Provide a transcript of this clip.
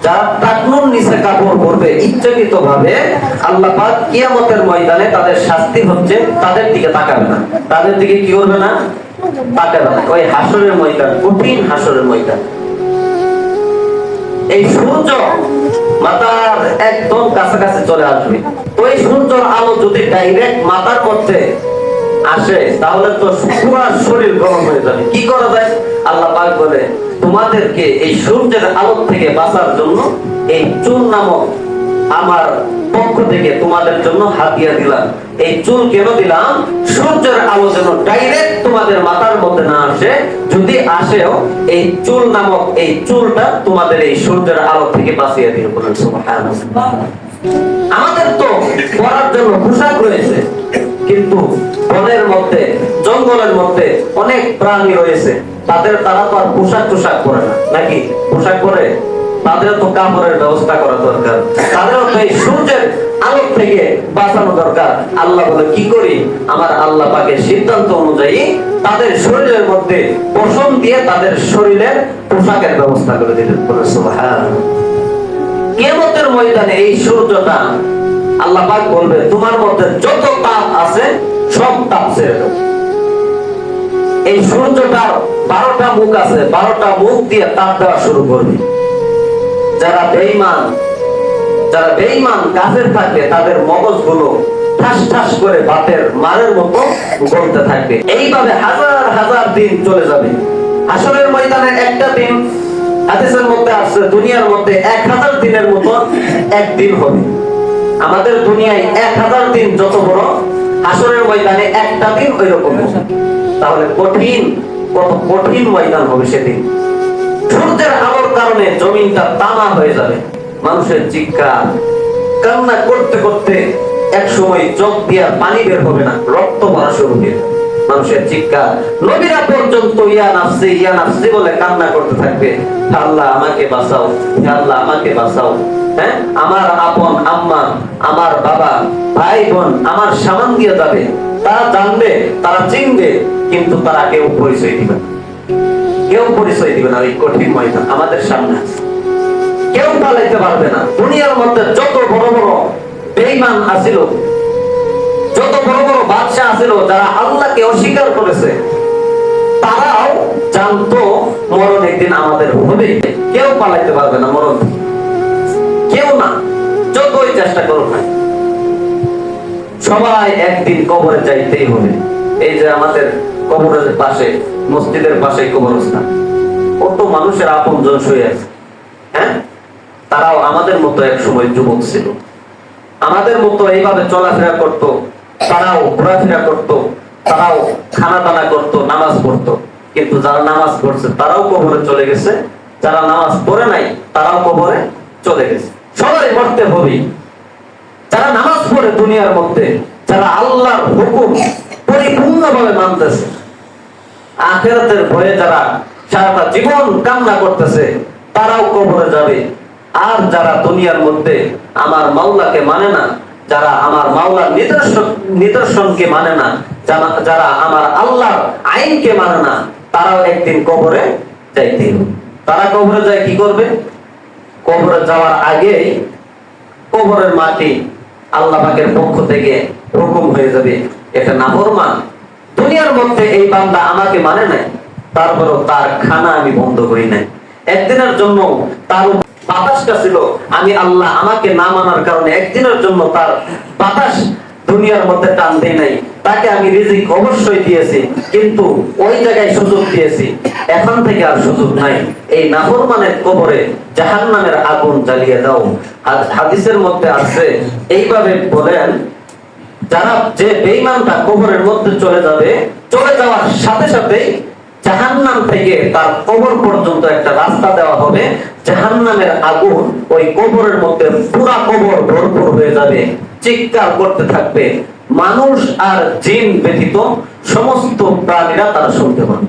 যারা টাকনুর নিচে কাপড় পরবে ইচ্ছাকৃত ভাবে, আল্লাহ পাক কিয়ামতের ময়দানে তাদের শাস্তি হচ্ছে তাদের দিকে তাকাবে না। তাদের দিকে কি করবে না? তাকাবে না। ওই হাসরের ময়দান, কঠিন হাসরের ময়দান। এই সূর্য মাথার একদম কাছাকাছি চলে আসবে। ওই সূর্যের আলো যদি ডাইরেক্ট মাথার মধ্যে আসে তাহলে তো পুরো শরীর গরম হয়ে যাবে। কি করা যায়? আল্লাহ পাক বলে, তোমাদেরকে এই সূর্যের আলো থেকে বাঁচার জন্য এই চুল নামক আমার পক্ষ থেকে তোমাদের জন্য হাতিয়া দিলাম। এই চুল কেন দিলাম? সূর্যের আলো যেন ডাইরেক্ট তোমাদের মাথার মধ্যে না আসে, যদি আসেও এই চুল নামক এই চুলটা তোমাদের এই সূর্যের আলো থেকে বাঁচিয়ে দিল। বলেন সুবহানাল্লাহ। আমাদের তো পরার জন্য পোশাক রয়েছে, কিন্তু বনের মধ্যে জঙ্গলের মধ্যে অনেক প্রাণী রয়েছে, তারা তো আর পোশাক পরে না, নাকি? পোশাক পরে? তাদের তো কাপড়ের ব্যবস্থা করা দরকার, তাদেরও তো এই সূর্যের আলো থেকে বাঁচানো দরকার। আল্লাহ বলে, কি করি? আমার আল্লাহ পাকের সিদ্ধান্ত অনুযায়ী তাদের শরীরের মধ্যে পশম দিয়ে তাদের শরীরের পোশাকের ব্যবস্থা করে দিলেন। সুবহানাল্লাহ। কিয়ামতের ময়দানে এই সূর্যটা আল্লাহ পাক বলবে, তোমার মধ্যে যত তাপ আছে সব তাপ ছেড়ে দাও। এই সূর্যটার 12টা মুখ আছে, 12টা মুখ দিয়ে তাপ দেওয়া শুরু করবে। যারা বেঈমান কাফের থাকবে তাদের মগজগুলো ঠাস ঠাস করে বাতের মারের মতো গলতে থাকবে। এইভাবে হাজার হাজার দিন চলে যাবে। হাসরের ময়দানে একটা দিন, হাদিসের মধ্যে আছে, দুনিয়ার মধ্যে 1000 দিনের মতো একদিন হবে। আমাদের দুনিয়ায় 1000 দিন যত বড়, হাসরের ময়দানে একটা দিন ওই রকম। তাহলে কত কঠিন ময়দান হবে সেদিন। সূর্যের আলোর কারণে জমিনটা তামা হয়ে যাবে। মানুষের চিৎকার, কান্না করতে করতে এক সময় চোখ দিয়ে পানি বের হবে না, রক্ত ভরা শুরু হয়ে যাবে। মানুষের চিৎকার, নবীরা পর্যন্ত ইয়া নাফসি বলে কান্না করতে থাকবে, আল্লাহ আমাকে বাঁচাও, আল্লাহ আমাকে বাঁচাও। হ্যাঁ, আমার আপন আম্মা, আমার বাবা, ভাই বোন আমার সামান দিয়ে যাবে। তারা জানবে, তারা চিনবে, কিন্তু তারা কেউ পরিচয় দিবে না। ওই কঠিন ময়দান আমাদের সামনে আছে, কেউ পালাইতে পারবে না। দুনিয়ার মধ্যে যত বড় বড় বেঈমান আছিল, যত বড় বড় বাদশা আছিল, যারা আল্লাহকে অস্বীকার করেছে, তারাও জানতো মরণ একদিন আমাদের হবে। কেউ পালাইতে পারবে না মরণ, কেউ না, যতই চেষ্টা করুক না, সবাই একদিন কবরে যাইতেই হবে। এই যে আমাদের কবরের পাশে, মসজিদের পাশে কবরস্থান, কত মানুষের আপনজন শুয়ে আছে। হ্যাঁ, তারাও আমাদের মতো এক সময় যুবক ছিল, আমাদের মতো এইভাবে চলাফেরা করত, তারাও ঘোরাফেরা করত, তারাও খানা দানা করত, নামাজ পড়তো। কিন্তু যারা নামাজ পড়ছে তারাও কবরে চলে গেছে, যারা নামাজ পড়ে নাই তারাও কবরে চলে গেছে। সবাই মরতে হবে। যারা নামাজ পড়ে দুনিয়ার মধ্যে, যারা আল্লাহর হুকুম পরিপূর্ণভাবে মানতেছে, আখিরাতের ভয়ে যারা সারাটা জীবন কান্না করতেছে, তারাও কবরে যাবে। আর যারা দুনিয়ার মধ্যে আমার মাওলাকে মানে না, যারা আমার মাওলার নিদর্শনকে মানে না, যারা আমার আল্লাহর আইনকে মানে না, তারাও একদিন কবরে যাইতে হবে। তারা কবরে যায় কি করবে? কবরে যাওয়ার আগেই কবরের মাটি আল্লাহ পাকের পক্ষ থেকে হুকুম হয়ে যাবে, এটা নাফরমান। দুনিয়ার মধ্যে এই বান্দা আমাকে মানে নাই, তারপরও তার খানা আমি বন্ধ করি নাই। একদিনের জন্য তার বাতাসটা ছিল, আমি আল্লাহ আমাকে না মানার কারণে একদিনের জন্য তার বাতাস দুনিয়ার মধ্যে টান দেই নাই। তাকে আমি রিজিক অবশ্যই দিয়েছি, কিন্তু ওই জায়গায় সুযোগ দিয়েছি, এখন থেকে আর সুযোগ নাই। এই নাফরমানের কবরে জাহান্নামের আগুন জ্বালিয়ে দাও। হাদিসের মধ্যে আছে, এইভাবে বলেন, যারা যে বেঈমানটা কবরের মধ্যে চলে যাবে, চলে যাওয়ার সাথে সাথেই জাহান্নাম থেকে তার কবর পর্যন্ত একটা রাস্তা দেওয়া হবে। জাহান্নামের আগুন ওই কবরের মধ্যে পুরা কবর ভরপুর হয়ে যাবে, চিৎকার করতে থাকবে। মানুষ আর জিন ব্যতীত সমস্ত প্রাণীরা তারা শুনতে পাবে।